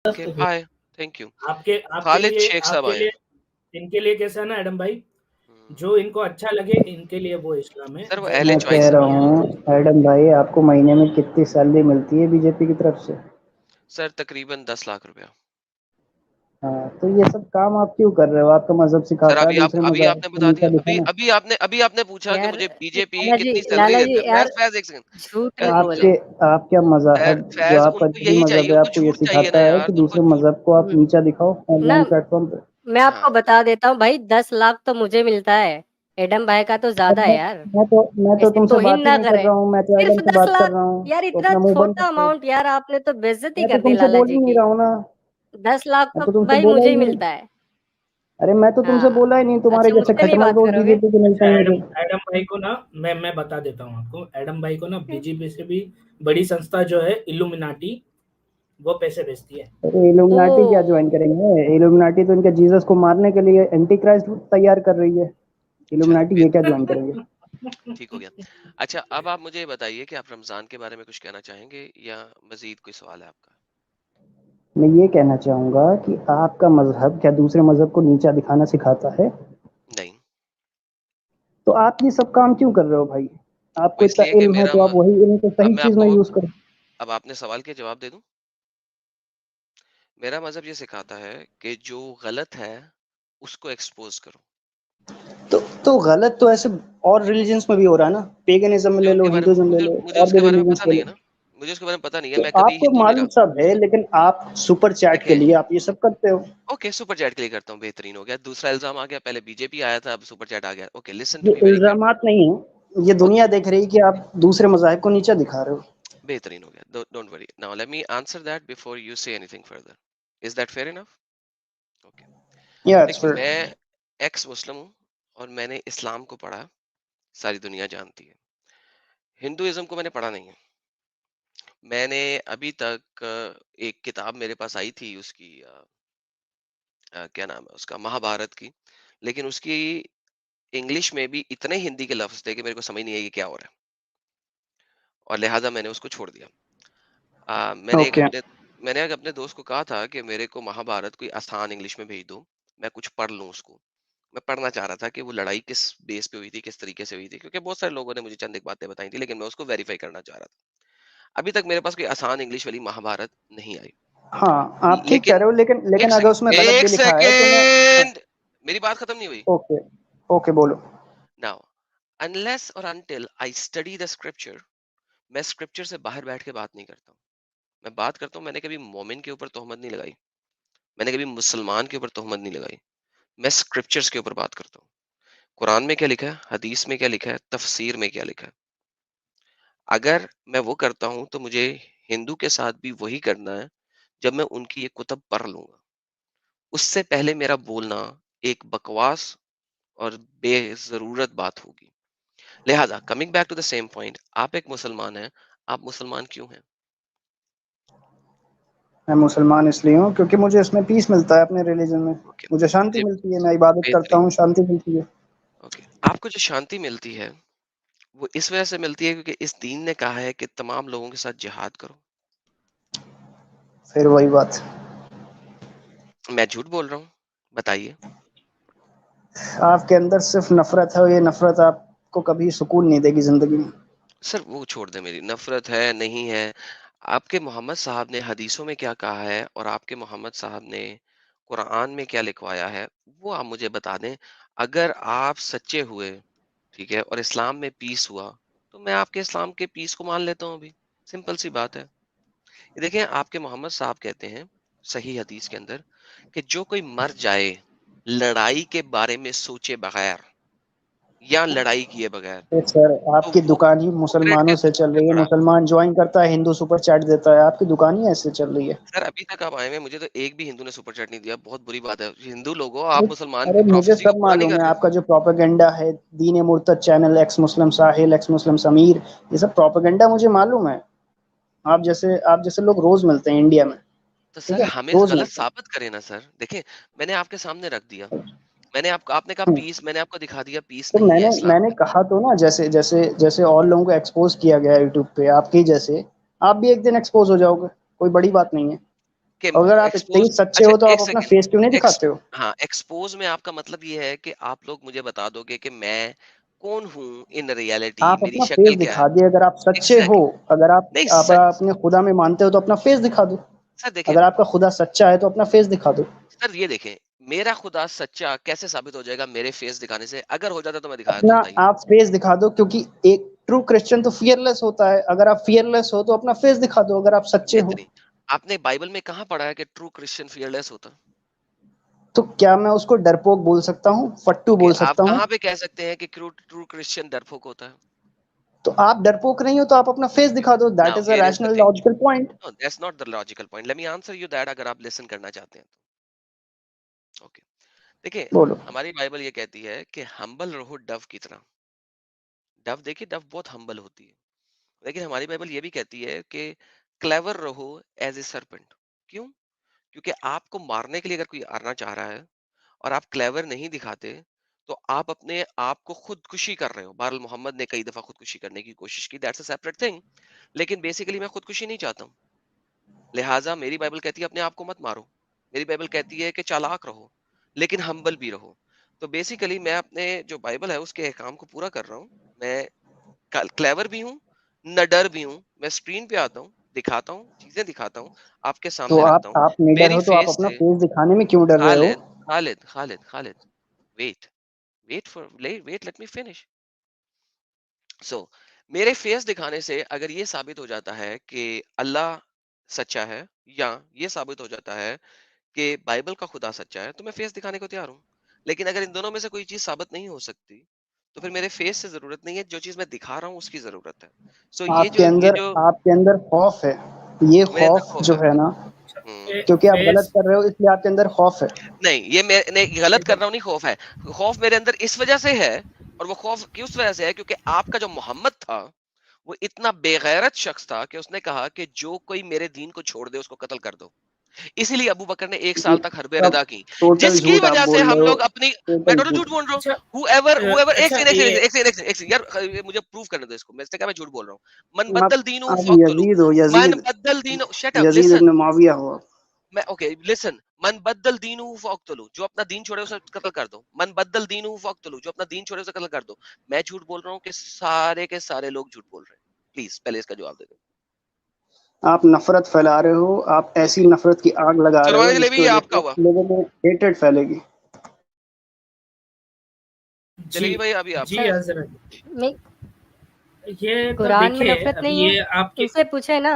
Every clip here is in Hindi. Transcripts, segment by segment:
Okay, bye, thank you. आपके आपके खालिद लिए शेख साहब आपके आए लिए हैं। इनके लिए कैसा है ना एडम भाई, हुँ, जो इनको अच्छा लगे इनके लिए वो इस्लाम है, सर वो जो अहले मैं इनको कह चॉइस पसंद है। रहा नहीं आया वो हूँ एडम भाई, आपको महीने में कितनी सैलरी मिलती है बीजेपी की तरफ से? सर तकरीबन 10 लाख रुपया। हाँ, तो ये सब काम आप क्यों कर रहे हो? आपका मज़हब सर सिखाता है दूसरे अभी मज़ाहिब आपने को बता नीचा दिया, दिखाना। अभी आपने पूछा कि यार मुझे बीजेपी कितनी सैलरी लाला जी देता है। यार फैज़ एक सेकंड, झूठ फैज़ मत रुक जाओ। आपके बोलिए। आपका मज़हब, जो फैज़ आपका उनको दीनी यही चाहिए, मज़हब है, उनको आपको ये झूठ चाहिए ना सिखाता है यार, कि उनको दूसरे झूठ। मज़हब को आप हुँ, नीचा दिखाओ ना ऑनलाइन प्लेटफ़ॉर्म पे। मैं हाँ, आपको बता देता हूँ भाई 10 लाख तो मुझे मिलता है। एडम भाई का तो अब ज़्यादा है यार। मैं तो ऐसी तुमसे तौहीन बात ही ना नहीं कर करें। रहा हूँ, मैं तो सिर्फ एडम से 10 बात कर लाख रहा हूँ, यार तो इतना अपना मुँह बंद छोटा रखो। अमाउंट यार आपने तो बेइज्जती मैं तो कर दी तुमसे लाला बोल ही जी नहीं की। रहा हूँ ना, 10 लाख मैं तो तो तुमसे भाई बोला मुझे ही ही नहीं। मिलता है। अरे मैं तो तुमसे हाँ, बोला ही नहीं, तुम्हारे अच्छा जैसे मुझसे नहीं खटमल बात को करोगे? बीजेपी को मिलता अच्छा ही एडम नहीं। एडम भाई को ना मैं बता देता हूँ आपको, एडम भाई को ना बीजेपी से भी बड़ी संस्था जो है इल्यूमिनाटी, वो पैसे भेजती है। अरे इल्यूमिनाटी क्या ओह! ज्वाइन करेंगे? इल्यूमिनाटी तो इनके जीसस को मारने के लिए एंटी क्राइस्ट तैयार कर रही है। चलो इल्यूमिनाटी ये क्या ज्वाइन करेंगे? ठीक हो गया। अच्छा, अब आप मुझे ये बताइए कि आप रमज़ान के बारे में कुछ कहना चाहेंगे या मज़ीद कोई सवाल है आपका? मैं ये कहना चाहूँगा कि आपका मज़हब क्या दूसरे मज़हब को नीचा दिखाना सिखाता है? नहीं, तो आप ये सब काम क्यों कर रहे हो भाई? वो आपको इतना इसलिए कि इल्म है तो आप वही इल्म को अब सही मैं चीज़ में आपको यूज़ करो। अब आपने सवाल के जवाब दे दूँ? मेरा मज़हब ये सिखाता है कि जो गलत है, उसको एक्सपोज़ करो। तो गलत तो ऐसे और रिलिजन्स में भी हो रहा है ना, पेगनिज्म में मुझे ले लो, उनके बारे में हिंदुइज्म ले लो, मुझे और भी उसके बारे में रिलिजन्स पता ले नहीं है लो। ना। मुझे उसके बारे में पता नहीं है, तो मैं कभी आपको हिंदू नहीं मालूम रहा। सब है, लेकिन आप सुपर चैट के देखें, लिए आप ये सब करते हो। ओके सुपर चैट के लिए करता हूँ, बेहतरीन हो गया। दूसरा इल्ज़ाम आ गया, पहले बीजेपी आया था, अब सुपर चैट आ गया। ओके, लिसन टू ये मी वेरी केयरफुली। इल्ज़ामात नहीं है, ये ओके, दुनिया देख रही है कि आप दूसरे मज़ाहिब को नीचा दिखा रहे हो। बेहतरीन हो गया। Don't worry. Now let me answer that before you say anything further. Is that fair enough? Okay. या इट्स देखिए, फिर मैं एक्स मुस्लिम हूँ और मैंने इस्लाम को पढ़ा, सारी दुनिया जानती है। हिंदुइज़्म को मैंने पढ़ा नहीं है। मैंने अभी तक एक किताब मेरे पास आई थी उसकी क्या नाम है उसका, महाभारत की, लेकिन उसकी इंग्लिश में भी इतने हिंदी के लफ्ज़ थे कि मेरे को समझ नहीं आई ये क्या हो रहा है, और लिहाजा मैंने उसको छोड़ दिया। अ, मैंने एक ओके। अपने मैंने एक अपने दोस्त को कहा था कि मेरे को महाभारत कोई आसान इंग्लिश में भेज दो, मैं कुछ पढ़ लूँ उसको। मैं पढ़ना चाह रहा था कि वो लड़ाई किस बेस पे हुई थी, किस तरीके से हुई थी, क्योंकि बहुत सारे लोगों ने मुझे चंद एक बातें बताई थी, लेकिन मैं उसको वेरीफाई करना चाह रहा था। अभी तक मेरे पास कोई आसान इंग्लिश वाली महाभारत नहीं आई। हाँ, आप ठीक कह लेकिन रहे हो, लेकिन एक अगर उसमें सेकंड, गलत भी एक लिखा है तो मैं सेकंड, मेरी बात खत्म नहीं हुई। ओके, ओके बोलो। नाउ अनलेस और until I study the scripture, मैं स्क्रिप्चर से बाहर बैठ के बात नहीं करता हूँ। मैं बात करता हूँ, मैंने कभी मोमिन के ऊपर तोहमत नहीं लगाई, मैंने कभी मुसलमान के ऊपर तोहमत नहीं लगाई। मैं स्क्रिप्चर्स के ऊपर बात करता हूँ। कुरान में क्या लिखा है, हदीस में क्या लिखा है, तफसीर में क्या लिखा है। अगर मैं वो करता हूँ तो मुझे हिंदू के साथ भी वही करना है जब मैं उनकी ये कुतब पढ़ लूंगा। उससे पहले मेरा बोलना एक बकवास और बेजरूरत बात होगी। लिहाजा coming back to the same point, आप एक मुसलमान हैं, आप मुसलमान क्यों हैं? मैं मुसलमान इसलिए हूँ क्योंकि मुझे इसमें पीस मिलता है अपने रिलीजन में। ओके, मुझे शांति मुझे मिलती है, मैं इबादत करता बेहतरीन। हूँ, शांति मिलती है। ओके, आपको जो शांति मिलती है वो इस वजह से मिलती है क्योंकि इस दीन ने कहा है कि तमाम लोगों के साथ जिहाद करो। फिर वही बात, मैं झूठ बोल रहा हूँ? बताइए। आपके अंदर सिर्फ नफ़रत है और ये नफ़रत आपको कभी सुकून नहीं देगी ज़िंदगी में। सर वो छोड़ दे, मेरी नफरत है नहीं है, आपके मोहम्मद साहब ने हदीसों में क्या कहा है और आपके मोहम्मद साहब ने कुरान में क्या लिखवाया है, वो आप मुझे बता दें। अगर आप सच्चे हुए, ठीक है, और इस्लाम में पीस हुआ, तो मैं आपके इस्लाम के पीस को मान लेता हूँ अभी। सिंपल सी बात है। ये देखें, आपके मोहम्मद साहब कहते हैं सही हदीस के अंदर कि जो कोई मर जाए लड़ाई के बारे में सोचे बगैर या लड़ाई किए बगैर, तो सर, तो आपकी वो दुकान ही सिगरेट के मुसलमानों से चल धुएं में रही है, पड़ा। मुसलमान जॉइन करता है, हिंदू सुपर चैट देता है, आपकी दुकान ही ऐसे चल रही है। सर अभी तक आप आए हुए हैं, मुझे तो एक भी हिंदू ने सुपर चैट नहीं दिया, बहुत बुरी बात है। हिंदू लोगों, अरे आप मुसलमान अरे की मुझे प्रोफेसी को सब पूरा नहीं मालूम कर है, रहे। आपका जो प्रोपेगेंडा है, दीन मुर्तद चैनल, एक्स मुस्लिम साहिल, एक्स मुस्लिम समीर, ये सब प्रोपेगेंडा मुझे मालूम है। आप जैसे लोग रोज़ मिलते हैं इंडिया में, तो ठीक सर है? हमें रोज़ गलत मिलते हैं। साबित करें ना सर। देखें, मैंने आपके सामने रख दिया, मैंने आपको, आपने कहा हुँ, पीस, मैंने आपको दिखा दिया पीस तो नहीं है मैंने इस्लाम मैंने में। कहा तो ना, जैसे जैसे जैसे और लोगों को एक्सपोज़ किया गया है यूट्यूब पे आपके ही जैसे, आप भी एक दिन एक्सपोज़ हो जाओगे, कोई बड़ी बात नहीं है। कि अगर आप इतने ही एक्सपोज, सच्चे अच्छा हो तो आप एक अपना सेकंड, फेस क्यों नहीं दिखाते हो? हाँ, एक्सपोज में आपका मतलब ये है कि आप लोग मुझे बता दोगे कि मैं कौन हूँ इन रियलिटी, आप मेरी अपना फेस शक्ल क्या दिखा है। दिए, अगर आप सच्चे हो, एग्जैक्टली, अगर आप नहीं आप सच, अपने खुदा में मानते हो तो अपना फेस दिखा दो। सर देखें, अगर आपका खुदा सच्चा है तो अपना फेस दिखा दो। सर ये देखें, मेरा खुदा सच्चा कैसे साबित हो जाएगा मेरे फेस दिखाने से? अगर हो जाता तो मैं दिखाया, तो अपना बताइए। आप फेस दिखा दो, क्योंकि एक ट्रू क्रिश्चियन तो फियरलेस होता है। अगर आप फियरलेस हो तो अपना फेस दिखा दो, अगर आप सच्चे हो। एंथनी, आपने बाइबल में कहाँ पढ़ा है कि ट्रू क्रिश्चियन फियरलेस होता? तो क्या मैं उसको डरपोक बोल सकता हूँ, फट्टू ओके, बोल आप सकता हूँ? कहाँ पे कह सकते हैं कि ट्रू क्रिश्चियन डरपोक होता है? तो आप डरपोक नहीं हो तो आप अपना फेस दिखा दो। That now is a here is the rational thing, logical point. No that's not the logical point, let me answer you that, अगर आप लिसन करना चाहते हैं तो। ओके, देखिए, बोलो। हमारी बाइबल ये कहती है कि हम्बल रहो डव की तरह। डव, देखिए डव बहुत हम्बल होती है, लेकिन हमारी बाइबल ये भी कहती है कि क्लेवर रहो एज ए सर्पेंट। क्यों? क्योंकि आपको मारने के लिए अगर कोई आना चाह रहा है और आप क्लेवर नहीं दिखाते, तो आप अपने आप को खुदकुशी कर रहे हो। बहरहाल मोहम्मद ने कई दफा खुदकुशी करने की कोशिश की, दैट्स अ सेपरेट थिंग, लेकिन बेसिकली मैं खुदकुशी नहीं चाहता हूँ। लिहाजा मेरी बाइबल कहती है अपने आप को मत मारो। मेरी बाइबल कहती है कि चालाक रहो, लेकिन हम्बल भी रहो। तो बेसिकली मैं अपने जो बाइबल है उसके अहकाम को पूरा कर रहा हूँ। मैं क्लेवर भी हूँ, नडर भी हूँ। मैं स्क्रीन पे आता हूँ, दिखाता हूँ, चीजें दिखाता हूँ, आपके तो सामने रखता हूँ। आप निडर मेरी हो तो आप फेस अपना से, फेस दिखाने में क्यों डर रहे हो? Khalid, Khalid, Khalid, Khalid, wait, wait, let me finish. So मेरे फेस दिखाने से अगर ये साबित हो जाता है कि अल्लाह सच्चा है, या ये साबित हो जाता है कि बाइबल का खुदा सच्चा है, तो मैं फेस दिखाने को तैयार हूँ। लेकिन अगर इन दोनों में से कोई चीज साबित नहीं हो सकती, तो फिर मेरे फेस से जरूरत नहीं है, जो चीज मैं दिखा रहा हूँ उसकी जरूरत है। सो ये जो आपके अंदर खौफ है। ये मेरे अंदर खौफ खौफ जो है। है ना, हम्म, क्योंकि आप गलत फेस कर रहे हो इसलिए आपके अंदर खौफ है। नहीं, ये मैं गलत कर देखो, रहा हूँ, नहीं खौफ है। खौफ मेरे अंदर इस वजह से है, और वो खौफ किस वजह से है, क्योंकि आपका जो मोहम्मद था वो इतना बेगैरत शख्स था कि उसने कहा कि जो कोई मेरे दीन को छोड़ दे उसको कत्ल कर दो। इसीलिए अबू बकर ने 1 ये साल तक हरबे सब रदा की, टोटल जिसकी झूठ आप वजह से बोल हम रहे हो, लोग अपनी, मैं टोटल टोटल झूठ। झूठ बोल रहा हूँ। अच्छा whoever whoever एक अच्छा सेकंड, ये एक सेकंड यार, ये मुझे प्रूव करने दो इसको, मैं इससे क्या, मैं झूठ बोल रहा हूँ। मन आप बद्दल दीनहु आप फक्तुलू, यजीद हो, मन यजीद। बद्दल दीन, शट अप, यजीद लिसन, इब्न मुआविया हो आप। मैं ओके लिसन, मन बद्दल दीनहु फक्तुलू, जो अपना दीन छोड़े उसे कत्ल कर दो। मन बद्दल दीनहु फक्तुलू, जो अपना दीन छोड़े उसे कत्ल कर दो। मैं झूठ बोल रहा हूँ कि सारे के सारे लोग झूठ बोल रहे हैं? प्लीज पहले इसका जवाब दे दो। आप नफरत फैला रहे हो, आप ऐसी ओके, नफरत की आग लगा रहे हो सलमान जिसकी जलेबी, ये वजह आपका से हुआ। लोगों में हेट्रेड फैलेगी। जी जलेबी भाई अभी आपका जी सर हुआ। हजरत, मैं ये तो कुरान में देखिए नफरत अब नहीं ये है, आपके उनसे पूछे ना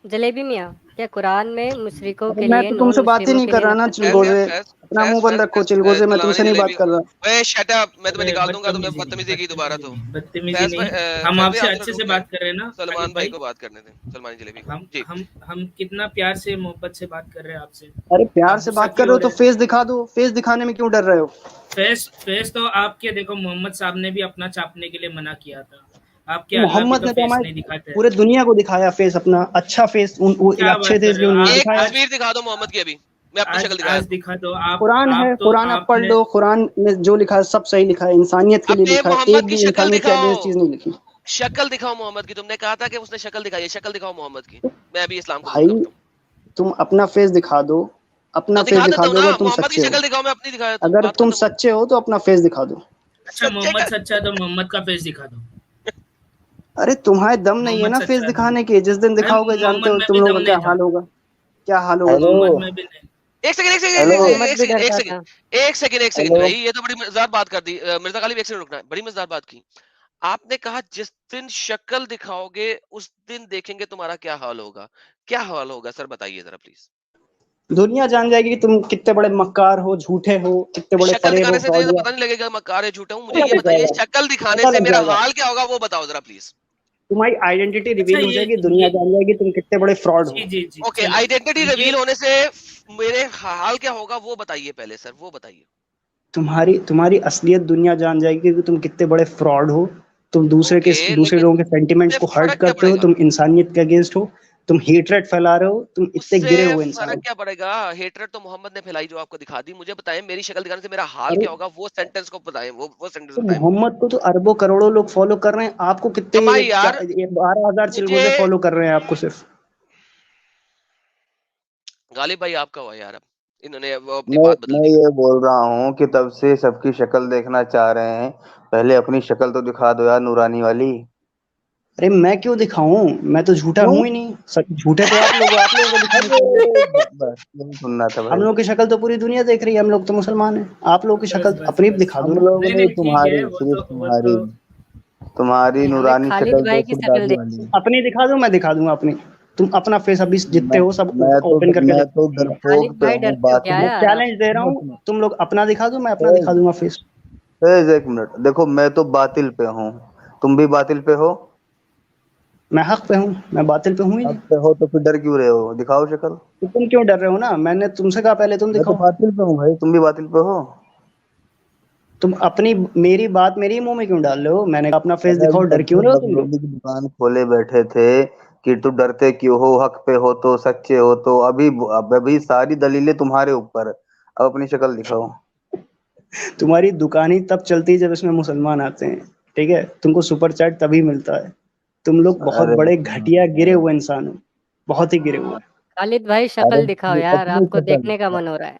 जलेबी मियाँ, क्या कुरान में मुशरिकों अरे के मैं लिए, तो नॉन तुमसे बात ही मुस्लिमों नहीं के कर लिए रहा ना नफरत नहीं फैज है? यार, चिलगोजे। अपना मुंह बंद रखो चिलगोजे, मैं सलमानी तुमसे नहीं बात जलेबी, कर रहा। ओए शट अप, मैं तुम्हें अरे निकाल दूंगा, तुमने बदतमीजी नहीं, बदतमीजी की दोबारा तो। बदतमीजी फैज भाई, नहीं। हम फैज भाई आपसे आप जरा अच्छे रुक से जाए, बात कर रहे हैं ना सलमान खालिद भाई भाई। को बात करने दें, सलमानी जलेबी को हम जी। हम हम कितना प्यार से मोहब्बत से बात कर रहे हैं आपसे। अरे प्यार आप से गुस्सा बात कर क्यों रहे हो हो तो रहे हैं? फेस दिखा दो, फेस दिखाने में क्यों डर रहे हो? फेस फेस तो आपके देखो, मोहम्मद साहब ने भी अपना छापने के लिए मना किया था। आपके अल्लाह भी मोहम्मद तो ने तो फेस हमारे नहीं दिखाते हैं। पूरे दुनिया को दिखाया फेस अपना, अच्छा फेस। वो क्या अच्छे बात थे कर रहे इसलिए हो उन्होंने आप? दिखाया। आज तस्वीर दिखा दो मोहम्मद की, अभी मैं अपनी शक्ल दिखाया आज तो। दिखा दो आप। कुरान है, आप तो कुरान आप पढ़ आपने लो। कुरान में जो लिखा है सब सही लिखा है, इंसानियत के लिए अपने लिखा है, मोहम्मद एक की भी शक्ल इंसानियत के दिखाओ, अगेंस्ट चीज नहीं लिखी। शक्ल दिखाओ मोहम्मद की, तुमने कहा था कि उसने शक्ल दिखाई है, शक्ल दिखाओ मोहम्मद की। मैं अभी इस्लाम कबूल भाई करता हूँ, तुम अपना फेस दिखा दो, अपना तो फेस दिखा दिखा देता हूँ दो ना, अगर तुम मोहम्मद की सच्चे हो। शक्ल दिखाओ, मैं अपनी दिखा देता हूँ, अगर बात तुम खत्म हो गई। सच्चे हो तो अपना फेस दिखा दो। अच्छा सच्चे मोहम्मद का, सच्चा है तो मोहम्मद का फेस दिखा दो। अरे तुम्हारे दम नहीं है मोहम्मद ना फेस सच्चा है तो दिखाने के। जिस दिन अरे दिखाओगे जानते मोहम्मद हो में तुम भी लोगों दम का क्या नहीं था। हाल होगा, क्या हाल होगा हेलो। तुम्हारा। मोहम्मद में भी नहीं। एक सेकंड, एक हेलो। सेकंड, मोहम्मद एक भी सेकंड, एक डरता सेकंड, था। एक सेकंड हेलो। भाई, ये तो बड़ी मजेदार बात कर दी। मिर्जा गालिब, एक सेकंड रुकना, बड़ी मजेदार बात की आपने। कहा जिस दिन शक्ल दिखाओगे उस दिन देखेंगे तुम्हारा क्या हाल होगा। क्या हाल होगा सर, बताइए जरा प्लीज। दुनिया जान जाएगी कि तुम कितने बड़े मक्कार हो, झूठे हो, कितने बड़े शक्ल फरेब हो, दिखाने से तो ये तो फ्रॉडिया। पता नहीं लगेगा मैं कार है झूठा हूँ, मुझे पता ये लग बताइए जाएगा, शक्ल दिखाने पता से लग मेरा जाएगा। हाल क्या होगा, वो बताओ जरा प्लीज। तुम्हारी आइडेंटिटी अच्छा रिवील हो जाएगी, दुनिया ये जान जाएगी तुम कितने बड़े फ्रॉड जी हो। जी जी ओके, चलो। आइडेंटिटी ये रिवील होने से मेरे हाल क्या होगा वो बताइए पहले सर, वो बताइए। तुम्हारी तुम्हारी असलियत दुनिया जान जाएगी कि तुम कितने बड़े फ्रॉड हो। तुम ओके, दूसरे लेकिन लोगों के सेंटिमेंट्स उससे को हर्ट फर्क क्या करते हो, पड़ेगा? तुम इंसानियत के अगेंस्ट हो, तुम हेट्रेड फैला रहे हो, तुम इतने उससे गिरे हुए इंसान फर्क हो। क्या पड़ेगा? हेटरेट तो मोहम्मद ने फैलाई जो आपको दिखा दी। मुझे बताएं मेरी शक्ल दिखाने से मेरा हाल अरे क्या होगा, वो सेंटेंस को बताएं, वो सेंटेंस तो बताएं मुझे। मोहम्मद को तो अरबों करोड़ों लोग फॉलो कर रहे हैं, आपको कितने, कमाई क्या यार, 12,000 मुझे चिलगोजे फॉलो कर रहे हैं आपको सिर्फ। गालिब भाई आपका हुआ यार, अब इन्होंने वो अपनी बात बदल मैं दी। ये बोल रहा हूँ कि तब से सबकी शक्ल देखना चाह रहे हैं, पहले अपनी शक्ल तो दिखा दो यार, नूरानी वाली। अरे मैं क्यों दिखाऊं, मैं तो झूठा क्यों? हूं ही नहीं, झूठे तो आप लोग को दिखानी चाहिए। बस यही सुनना था हम भाई। लोग की शक्ल तो पूरी दुनिया देख रही है, हम लोग तो मुसलमान हैं, आप लोगों की बस शक्ल बस अपनी भी बस। दिखा दो हम ना। लोग नहीं नहीं, नहीं ठीक तुम्हारी है, सिर्फ वो तुम्हारी, तो तुम्हारी हमें नूरानी खालिद शक्ल तो भाई की सिर्फ शक्ल दादी देख। वाली है। अपनी दिखा दूं, मैं दिखा दूंगा अपनी। तुम अपना फेस अभी जितने मैं हो सब मैं तो ओपन करके मैं तो दिखाऊंगा। डरपोक खालिद पे भाई हूँ, डरते हो क्या मैं बातिल। यार आप? चैलेंज दे रहा सुनो हूँ, सुनो, तुम लोग अपना दिखा दो, मैं अपना ए, दिखा दूंगा फेस। एक मिनट देखो, मैं तो बातिल पे हूँ, तुम भी बातिल पे हो। मैं हक पे हूँ, मैं बातिल पे हूँ ही अब नहीं। पे हो तो फिर डर क्यों रहे हो, दिखाओ शक्ल। तो तुम क्यों डर रहे हो ना, मैंने तुमसे कहा पहले तुम मैं तो दिखाओ। बातिल पे हूँ भाई, तुम भी बातिल पे हो। तुम अपनी मेरी बात मेरी मुंह में क्यों डाल रहे हो, मैंने कहा अपना फेस अरे दिखाओ, अभी डर तब क्यों तो रहे हो तुम लोग। बकरौली की दुकान खोले बैठे थे कि तू डरते क्यों हो, हक पे हो तो, सच्चे हो तो। अभी अब अभी सारी दलीलें तुम्हारे ऊपर, अब अपनी शक्ल दिखाओ। तुम्हारी दुकान ही तब चलती है जब इसमें मुसलमान आते हैं, ठीक है, तुमको सुपर चैट तभी मिलता है। तुम लोग बहुत अरे बड़े घटिया गिरे हुए इंसान हो, बहुत ही गिरे हुए। खालिद भाई अरे शक्ल दिखाओ यार, अपनी आपको शक्ल, देखने का मन हो रहा है।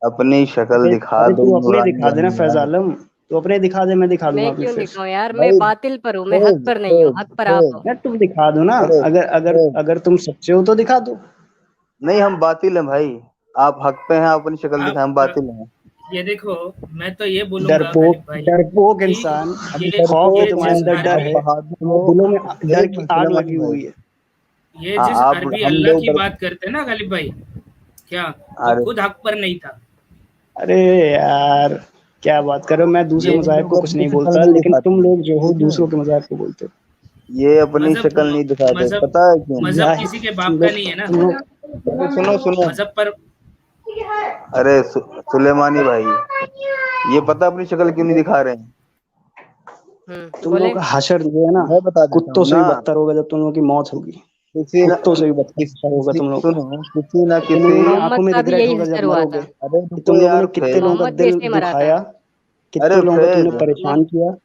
अपनी शक्ल अरे दिखा अरे दो तू अपने नूरानी दिखा देना वाली फैज यार। आलम, तू अपने दिखा दे, मैं दिखा दूंगा मैं अपनी क्यों फेस। दिखाऊं यार, मैं भाई बातिल पर हूँ, मैं हक फेज पर नहीं हूँ, फेज हक पर आप फेज हो। यार तुम दिखा दो ना, फेज अगर अगर फेज। अगर तुम सच्चे हो तो दिखा दो। नहीं हम बातिल हैं भाई, आप हक पे हैं, आप अपनी शक्ल दिखाएं, हम आप बातिल हैं। ये देखो, मैं तो ये बोलूंगा डरपोक गालिब भाई डरपोक कि इंसान, हम ये खौफ है डरपोक ये तुम्हारे जिस हैं, अंदर, डर आप अरबी है बहादुर हो। तुम्हारे दिलों में डर एक की मिनट आग सुलेमानी लगी भाई, हुई है। ये हाँ जिस आप, अरबी हम अल्लाह लोग की डर, बात करते हैं ना गालिब भाई, क्या वो अरे खुद हक पर नहीं था। अरे यार, क्या बात कर रहे हो, मैं दूसरे ये मजाक को लोग कुछ अपनी नहीं शक्ल बोलता, नहीं लेकिन तुम दिखाते, लोग जो हो ठीक है, दूसरों के मजाक को बोलते हो। ये अपनी मजहब शक्ल नहीं दिखाते, मजहब पता है क्यों? मजहब जाहिल किसी के तुम बाप का लोग नहीं है ना। तुम लोग अरे सुनो सुनो, मजहब पर अरे सुलेमानी भाई, ये पता अपनी शक्ल क्यों नहीं दिखा रहे हैं? तुम लोगों बोले। का हशर जो है ना, मैं बता देता कुत्तों हूँ से ना, भी बदतर होगा जब तुम लोगों की मौत होगी। किसी न कुत्तों से भी बदतर होगा किसी तुम लोगों का। सुनो, किसी न तुम किसी, लोगों की मोहम्मद आंखों में का भी रिग्रेट यही होगा जब हश्र हुआ मरोगे, था। अरे कि रुको तुम लोगों ने यार कितने फेज, लोगों का मोहम्मद भी दिल ऐसे ही मरा दुखाया, था। अरे कितने लोगों को तुमने फेज, परेशान किया,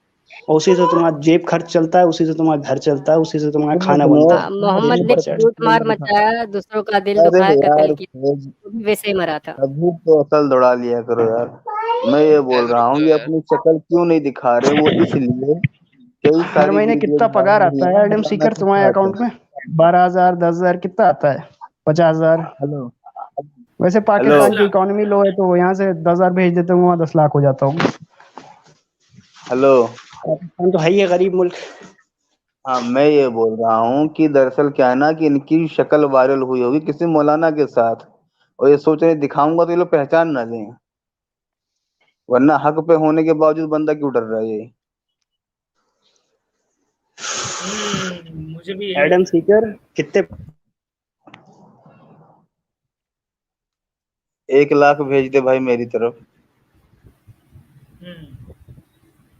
और उसी से तुम्हारा जेब खर्च चलता है, उसी से तुम्हारा घर चलता है, उसी से तुम्हारा सुनो खाना सुनो बनता है। ये मोहम्मद ने सुपर चैट लूट तुम लोगों मार ने दिखाया। मचाया, दूसरों का दिल अरे दुखाया, कत्ल यार किया, फेज, वो भी वैसे ही मरा था। अभी तो अकल दौड़ा लिया करो यार। मैं ये बोल खैर रहा रुक हूँ, जाओ ये यार। अपनी शक्ल क्यों नहीं दिखा रहे, वो इसलिए कई हर सारी महीने वीडियोस कितना पगार वायरल हुई आता है है ना, एडम बताना सीकर क्यों तुम्हारे चाहते अकाउंट हैं। में? 12,000, 10,000 कितना आता है? 50,000। हेलो वैसे हेलो 10 पाकिस्तान की लाख इकोनॉमी लो है, तो यहाँ से 10,000 भेज देते हूँ, वहाँ 10 लाख हो जाता हूँ। हेलो, पाकिस्तान तो है ही है गरीब मुल्क। हाँ मैं ये बोल रहा हूँ कि दरअसल क्या है ना, कि इनकी शक्ल वायरल हुई होगी किसी मौलाना के साथ, और ये सोच रहे दिखाऊंगा तो ये लोग पहचान ना दें, वरना हक पे होने के बावजूद बंदा क्यों डर रहा है ये। मुझे भी यही एडम लग रहा है। सीकर कितने 1 लाख भेज दे भाई मेरी तरफ। हम्म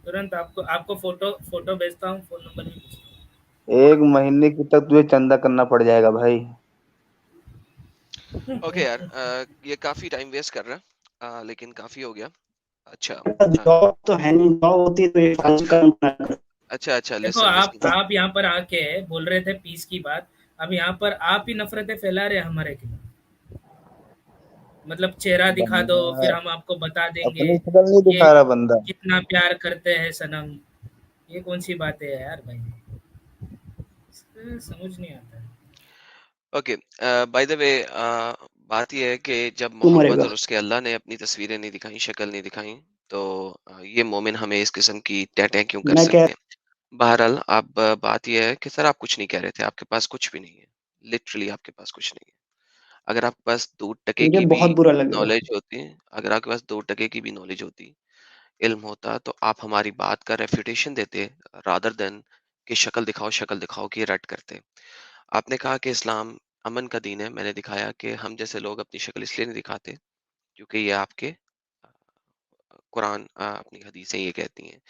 तुरंत आपको आपको फोटो फोटो भेजता हूँ, फोन नंबर भी भेजता 1 महीने की तक तुझे चंदा करना पड़ जाएगा भाई। ओके यार, ये काफी टाइम वेस्ट कर रहा है, लेकिन काफी हो गया। अच्छा जॉब तो है नहीं, जॉब होती तो ये फालतू काम ना करते। अच्छा अच्छा, देखो लिसन लिसन। आप यहाँ पर आके बोल रहे थे पीस की बात, अब यहाँ पर आप ही नफरतें फैला रहे हैं हमारे खिलाफ। मतलब चेहरा दिखा दो, बंदा फिर हम आपको बता देंगे अपनी शक्ल नहीं ये दिखा रहा बंदा। कितना प्यार करते हैं सनम। ये कौन सी बातें है यार भाई, समझ नहीं आता है। ओके, बाय द वे, बात यह है कि जब तू मोहम्मद मरेगा। और उसके अल्लाह ने अपनी तस्वीरें नहीं दिखाई, शक्ल नहीं दिखाई, तो ये मोमिन हमें इस किस्म की टैटें क्यों कर मैं कह सकते हैं। बहरहाल, अब बात यह है कि सर आप कुछ नहीं कह रहे थे, आपके पास कुछ भी नहीं है। लिटरली आपके पास कुछ नहीं है। अगर आपके पास 2% मुझे की भी बहुत बुरा लगेगा। नॉलेज होती, अगर आपके पास 2% की भी नॉलेज होती, इल्म होता, तो आप हमारी बात का रेफ्यूटेशन देते, रादर देन कि शक्ल दिखाओ कि ये रट करते। आपने कहा कि इस्लाम अमन का दीन है। मैंने दिखाया कि हम जैसे लोग अपनी शक्ल इसलिए नहीं दिखाते क्योंकि ये आपके कुरान, अपनी हदीसें ये कहती हैं।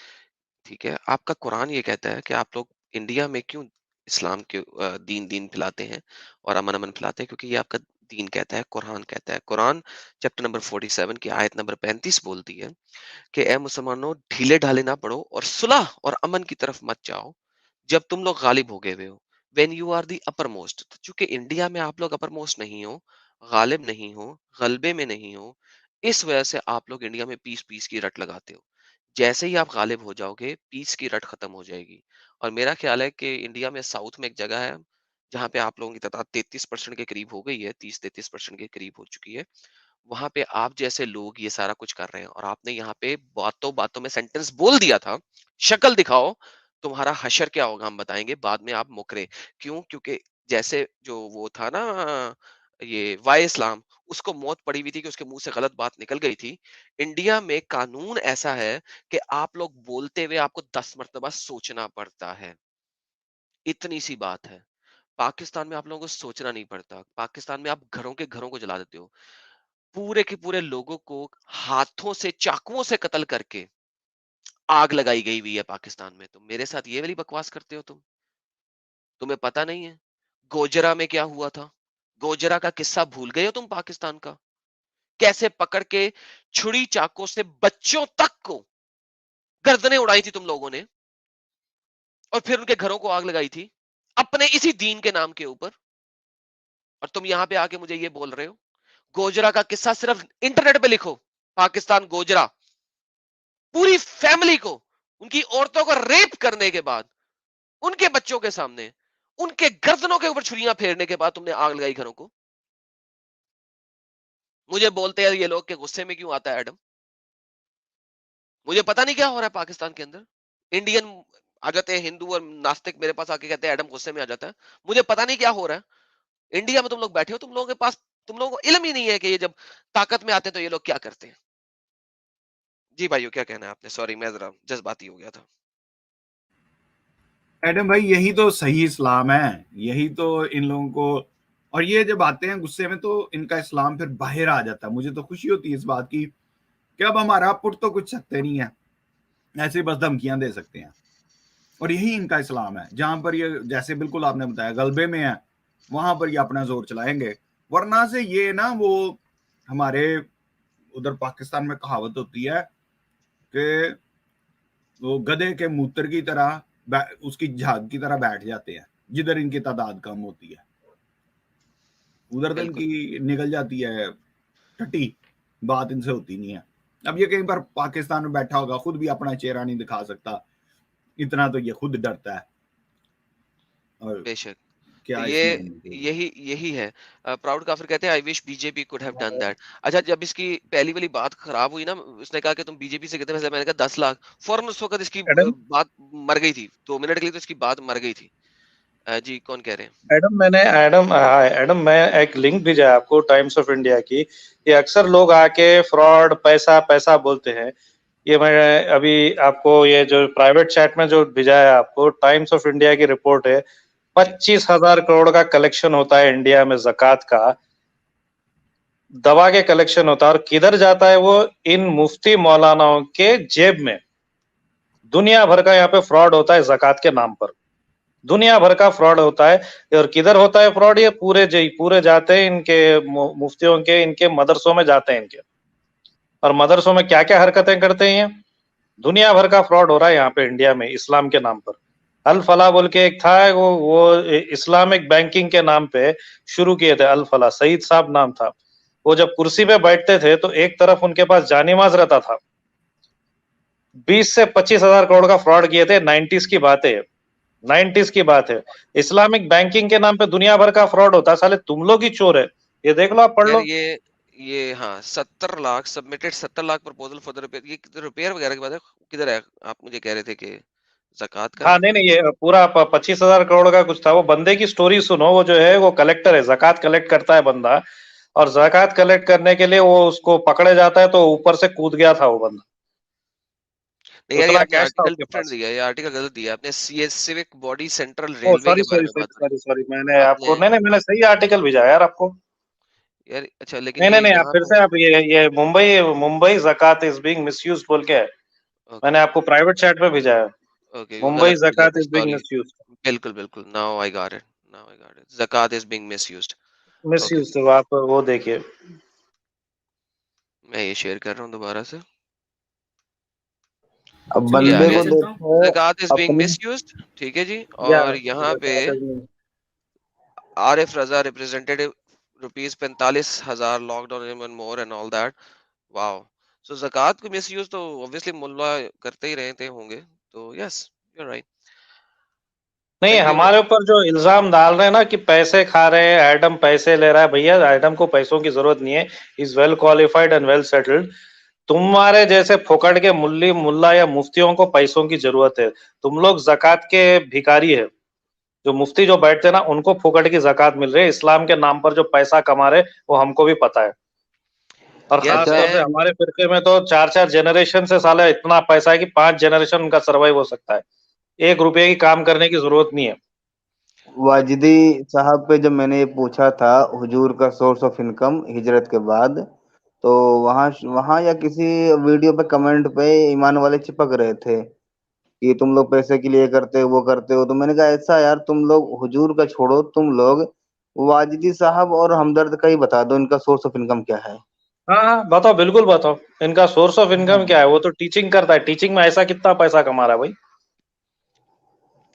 ठीक है, आपका कुरान ये कहता है कि आप लोग इंडिया में क्यों इस्लाम के दीन दीन फैलाते हैं और अमन अमन फैलाते हैं, क्योंकि ये आपका दीन कहता है, कुरान कहता है। कुरान चैप्टर नंबर 47 की आयत नंबर 35 बोलती है कि ए मुसलमानों, ढीले ढाले ना पड़ो और सुलह और अमन की तरफ मत जाओ जब तुम लोग गालिब हो गए हुए हो, when you are the upper most. चूंकि इंडिया में आप लोग अपर मोस्ट नहीं हो, गालिब नहीं हो, गलबे में नहीं हो, इस वजह से आप लोग इंडिया में पीस की रट लगाते हो। जैसे ही आप गालिब हो जाओगे, पीस की रट खत्म हो जाएगी। और मेरा ख्याल है कि इंडिया में साउथ में एक जगह है, जहाँ पे आप लोगों की तादाद 33% के करीब हो गई है, 30-33% के करीब हो चुकी है। वहां पे आप जैसे लोग ये सारा कुछ कर रहे हैं, और आपने यहाँ पे बातों बातों में सेंटेंस बोल दिया था, शक्ल दिखाओ, तुम्हारा हशर क्या होगा हम बताएंगे, बाद में आप मुकरे। क्यों? क्योंकि जैसे जो वो था ना, ये वाई इस्लाम, उसको मौत पड़ी हुई थी कि उसके मुंह से गलत बात निकल गई थी। इंडिया में कानून ऐसा है कि आप लोग बोलते हुए आपको 10 मर्तबा सोचना पड़ता है। इतनी सी बात है। पाकिस्तान में आप लोगों को सोचना नहीं पड़ता। पाकिस्तान में आप घरों के घरों को जला देते हो। पूरे के पूरे लोगों को हाथों से, चाकुओं से कत्ल करके आग लगाई गई हुई है पाकिस्तान में। तो मेरे साथ ये वाली बकवास करते हो तुम? तुम्हें पता नहीं है गोजरा में क्या हुआ था? गोजरा का किस्सा भूल गए हो तुम पाकिस्तान का? कैसे पकड़ के छुरी चाकों से बच्चों तक को गर्दनें उड़ाई थी तुम लोगों ने, और फिर उनके घरों को आग लगाई थी अपने इसी दीन के नाम के ऊपर। और तुम यहां पे आके मुझे ये बोल रहे हो? गोजरा का किस्सा सिर्फ इंटरनेट पे लिखो, पाकिस्तान गोजरा, पूरी फैमिली को, उनकी औरतों को रेप करने के बाद, उनके बच्चों के सामने, उनके गर्दनों के ऊपर छुरियां फेरने के बाद तुमने आग लगाई घरों को। मुझे बोलते हैं ये लोग के गुस्से में क्यों आता है एडम? मुझे पता नहीं क्या हो रहा है पाकिस्तान के अंदर। इंडियन आ जाते हैं, हिंदू और नास्तिक मेरे पास आके कहते हैं एडम गुस्से में आ जाता है। मुझे पता नहीं क्या हो रहा है। इंडिया में तुम लोग बैठे हो, तुम लोगों के पास, तुम लोगों को इल्म ही नहीं है कि ये जब ताकत में आते हैं तो ये लोग क्या करते हैं। जी भाइयों, क्या कहना है आपने? सॉरी, मैं जरा जज्बाती हो गया था। एडम भाई, यही तो सही इस्लाम है, यही तो इन लोगों को, और ये जब आते हैं गुस्से में तो इनका इस्लाम फिर बाहर आ जाता है। मुझे तो खुशी होती है इस बात की कि अब हमारा पुट तो कुछ सकते नहीं है, ऐसे बस धमकियां दे सकते हैं। और यही इनका इस्लाम है, जहां पर ये, जैसे बिल्कुल आपने बताया, गलबे में है, वहां पर ये अपना जोर चलाएंगे। वरना से ये ना, वो हमारे उधर पाकिस्तान में कहावत होती है कि वो गधे के मूत्र की तरह, उसकी झाग की तरह बैठ जाते हैं, जिधर इनकी तादाद कम होती है उधर तो बिल्कुल। इनकी निकल जाती है टट्टी, बात इनसे होती नहीं है। अब ये कहीं पर पाकिस्तान में बैठा होगा, खुद भी अपना चेहरा नहीं दिखा सकता, इतना तो ये खुद डरता है। और बेशक। तो क्या ये इसमें यही यही है। प्राउड काफिर कहते हैं I wish BJP could have done that. अच्छा, जब इसकी पहली वाली बात खराब हुई ना, उसने कहा कि तुम बीजेपी से कितने पैसे, मैंने कहा 10 लाख, फौरन उस वक्त इसकी एडम बात मर गई थी। 2 मिनट के लिए तो इसकी बात मर गई थी। जी, कौन कह रहे हैं? एडम मैं एक लिंक भेजा है आपको टाइम्स ऑफ इंडिया की। ये अक्सर लोग आके फ्रॉड, पैसा पैसा बोलते हैं। ये मैं अभी आपको ये जो प्राइवेट चैट में जो भेजा है आपको, टाइम्स ऑफ इंडिया की रिपोर्ट है। 25,000 करोड़ का कलेक्शन होता है इंडिया में ज़कात का, दबा के कलेक्शन होता है। और किधर जाता है वो? इन मुफ्ती मौलानाओं के जेब में। दुनिया भर का यहाँ पे फ्रॉड होता है ज़कात के नाम पर, दुनिया भर का फ्रॉड होता है। और किधर होता है फ्रॉड? ये पूरे जाते हैं इनके मुफ्तियों के, इनके मदरसों में जाते हैं इनके। और मदरसों में क्या क्या हरकतें करते हैं? दुनिया भर का फ्रॉड हो रहा है यहाँ पे इंडिया में इस्लाम के नाम पर। अल फला बोल के एक था, वो इस्लामिक बैंकिंग के नाम पे शुरू किए थे। अल फला, सईद साहब नाम था। वो जब कुर्सी पे बैठते थे तो एक तरफ उनके पास जानीमाज रहता था। 20 से 25,000 करोड़ का फ्रॉड किए थे। 90s की बात है, 90s की बात है। इस्लामिक बैंकिंग के नाम पे दुनिया भर का फ्रॉड होता है। साले तुम लोग ही चोर है। ये देख लो, आप पढ़ यार लो। ये हाँ, 70 lakh submitted, 70 lakh proposal for the repair. ये रिपेयर वगैरह की बात है, किधर है? आप मुझे कह रहे थे कि ज़कात का हाँ है। नहीं, ये पूरा 25,000 करोड़ का कुछ था। वो बंदे की स्टोरी सुनो। वो जो है वो कलेक्टर है, जकात कलेक्ट करता है बंदा। और जकात कलेक्ट करने के लिए वो उसको पकड़े जाता है तो ऊपर से कूद गया था वो बंदा। नहीं यार, ये उतना आपने कैश था आर्टिकल उसके डिफरेंट पास। दिया है, ये आर्टिकल गलत दिया है आपने। ये सिविक बॉडी सेंट्रल ओ रेलवे सॉरी के बारे सॉरी में सॉरी बात करें सॉरी सॉरी, मैंने आपने। आपको, नहीं मैंने सही आर्टिकल भेजा यार आपको। यार अच्छा, लेकिन नहीं ये नहीं नहीं, आप यहाँ फिर पे। से आप ये मुंबई मुंबई जकात इज बीइंग मिसयूज्ड बोल के है। ओके मैंने आपको प्राइवेट चैट में भेजा है। ओके, वो मुंबई गलत भेजा जकात था, इज बीइंग सॉरी। मिसयूज्ड। बिल्कुल बिल्कुल, now I got it, now I got it. ज़कात is being misused. Okay, misused, तो आप वो देखिए। मैं ये शेयर कर रहा हूँ दोबारा से। अब चलिए ये आ मैं बंदे भी गया को जी। चलता हूँ। देखो ज़कात इज बीइंग अपनी। मिसयूज्ड, ठीक है जी। या और यहाँ पे जकात is being- Arif Raza representative rupees 45,000 lockdown even more and all that. Wow. So ज़कात को मिसयूज तो ऑब्वियसली मुल्ला करते ही रहते होंगे। तो यस, यू आर राइट। नहीं, थैंक यू। हमारे ऊपर जो इल्जाम डाल रहे हैं ना कि पैसे खा रहे हैं, एडम पैसे ले रहा है, भैया एडम को पैसों की जरूरत नहीं है, is well qualified and well settled. तुम्हारे जैसे फोकट के मुल्ला या मुफ्तियों को पैसों की जरूरत है। तुम लोग जकात के भिखारी है। जो मुफ्ती जो बैठते हैं ना, उनको फोकट की जकात मिल रही है। इस्लाम के नाम पर जो पैसा कमा रहे वो हमको भी पता है। और यार खास तौर से मैं हमारे फिरके में तो 4-4 जनरेशन से साला इतना पैसा है कि 5 जनरेशन उनका सर्वाइव हो सकता है। 1 रुपए की काम करने की जरूरत नहीं है। वाजिदी साहब पे जब मैंने ये पूछा था हुजूर का सोर्स ऑफ इनकम हिजरत के बाद, तो वहां या किसी वीडियो पे कमेंट पे ईमान वाले चिपक रहे थे कि तुम लोग पैसे के लिए करते हो, वो करते हो। तो मैंने कहा ऐसा यार, तुम लोग हुजूर का छोड़ो, तुम लोग वाजिदी साहब और हमदर्द का ही बता दो इनका सोर्स ऑफ इनकम क्या है। हाँ हाँ, बताओ, बिल्कुल बताओ, इनका सोर्स ऑफ इनकम क्या है। वो तो टीचिंग करता है, टीचिंग में ऐसा कितना पैसा कमा रहा है भाई।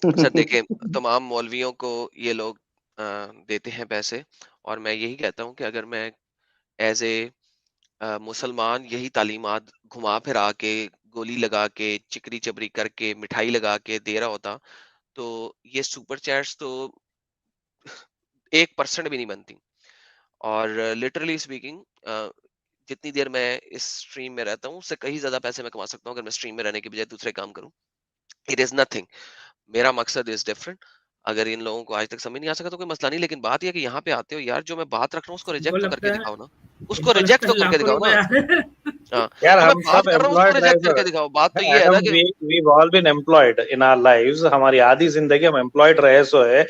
सर देखिए, तमाम मौलवियों को ये लोग देते हैं पैसे, और मैं यही कहता हूँ कि अगर मैं एज ए मुसलमान यही तालीमात घुमा फिरा के, गोली लगा के, चिकरी चबरी करके, मिठाई लगा के दे रहा होता, तो ये सुपर चैट्स तो 1% भी नहीं बनती। और लिटरली स्पीकिंग, जितनी देर मैं इस स्ट्रीम में रहता हूँ उससे कहीं ज्यादा पैसे मैं कमा सकता हूँ अगर मैं स्ट्रीम में रहने की बजाय दूसरे काम करूँ। It is nothing. मेरा मकसद इज डिफरेंट। अगर इन लोगों को आज तक समझ नहीं आ सका तो कोई मसला नहीं, लेकिन बात यह है कि यहाँ पे आते हो यार, जो मैं बात रख रहा हूँ उसको इनको रिजेक्ट तो करके लगता है दिखाओ ना, उसको रिजेक्ट तो करके लाखों दिखाओ रुपए ना। आ रहे हैं। हाँ, यार जो मैं हम बात सब कर रहा हूँ उसको एम्प्लॉयड रहे रिजेक्ट करके दिखाओ। बात तो ये है एडम, ना कि we've all been employed in our lives। हमारी आधी जिंदगी हम एम्प्लॉयड रहे सो है।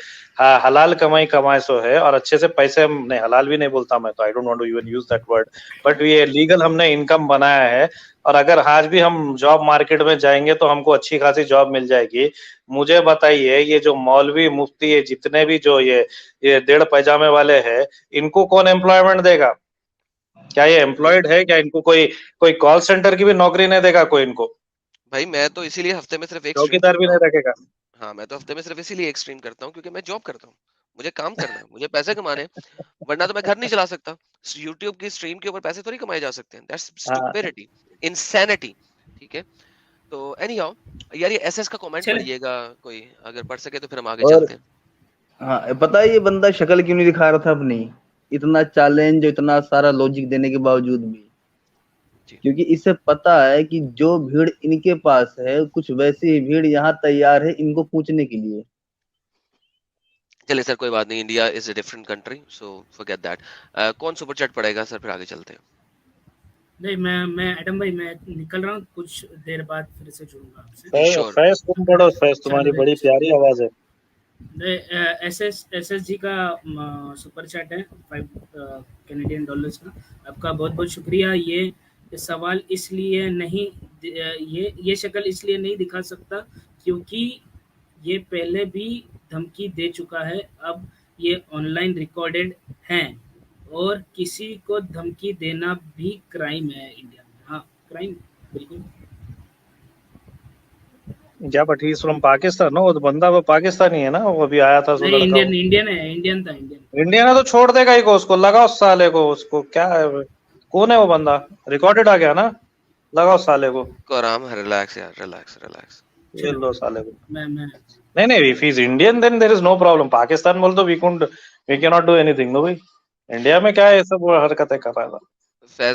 हलाल कमाई कमाए सो है, और अच्छे से पैसे हम नहीं, हलाल भी नहीं बोलता मैं तो, I don't want to even use that word, but ये लीगल हमने इनकम बनाया है। और अगर आज भी हम जॉब मार्केट में जाएंगे तो हमको अच्छी खासी जॉब मिल जाएगी। मुझे बताइए, ये जो मौलवी मुफ्ती है, जितने भी जो ये 1.5 पैजामे वाले हैं, इनको कौन एम्प्लॉयमेंट देगा? क्या ये एम्प्लॉयड है? क्या इनको कोई कोई कॉल सेंटर की भी नौकरी नहीं देगा कोई इनको? भाई मैं तो इसीलिए हफ्ते में सिर्फ एक स्ट्रीम चौकीदार भी करता नहीं हूँ। रखेगा। हाँ, मैं तो हफ्ते में सिर्फ इसीलिए एक स्ट्रीम करता हूँ क्योंकि मैं जॉब करता हूँ। मुझे काम करना है, मुझे पैसे कमाने हैं, वरना तो मैं घर नहीं चला सकता। यूट्यूब की स्ट्रीम के ऊपर पैसे थोड़ी कमाए जा सकते हैं। दैट्स हाँ, स्टुपिडिटी, इंसैनिटी। ठीक है। तो एनी हाउ, यार ये एसएस का कमेंट चले पढ़िएगा कोई, अगर पढ़ सके तो फिर हम आगे और चलते हैं। हाँ, पता है ये बंदा शक्ल क्यों नहीं दिखा रहा था अपनी, इतना चैलेंज, इतना सारा लॉजिक देने के बावजूद भी? जी। क्योंकि इसे पता है कि जो भीड़ इनके पास है, कुछ वैसी ही भीड़ यहाँ तैयार है इनको पूछने के लिए। चलिए सर, कोई बात नहीं, India is a different country, so forget that. कौन सुपर चैट पढ़ेगा सर, फिर आगे चलते हैं। नहीं, मैं एडम भाई मैं निकल रहा हूँ, कुछ देर बाद फिर से जुड़ूंगा आपसे। श्योर। फैज तुम पढ़ो, फैज तुम्हारी चलिए। बड़ी प्यारी आवाज है। एस एस जी का सुपर चैट है $5 का। आपका बहुत बहुत शुक्रिया। ये सवाल इसलिए नहीं, ये शक्ल इसलिए नहीं दिखा सकता क्योंकि ये पहले भी धमकी दे चुका है। अब ये ऑनलाइन रिकॉर्डेड हैं और किसी को धमकी देना भी क्राइम है इंडिया में। हाँ, क्राइम, बिल्कुल। या but he is from Pakistan. वो तो बंदा वो पाकिस्तानी है ना, वो अभी आया था, सो नहीं, लड़का इंडियन है, इंडियन था, इंडियन। इंडियन है तो छोड़ देगा ही को, उसको लगाओ साले को। उसको क्या है, कौन है वो बंदा? रिकॉर्डेड आ गया ना, लगाओ साले को। आराम, रिलैक्स यार, रिलैक्स रिलैक्स। ये लो साले को। मैं नहीं, if he is Indian then there is no problem. Pakistan बोल तो we can not do anything. No भाई, इंडिया में क्या है, ये सब हरकतें कर रहा है। फैज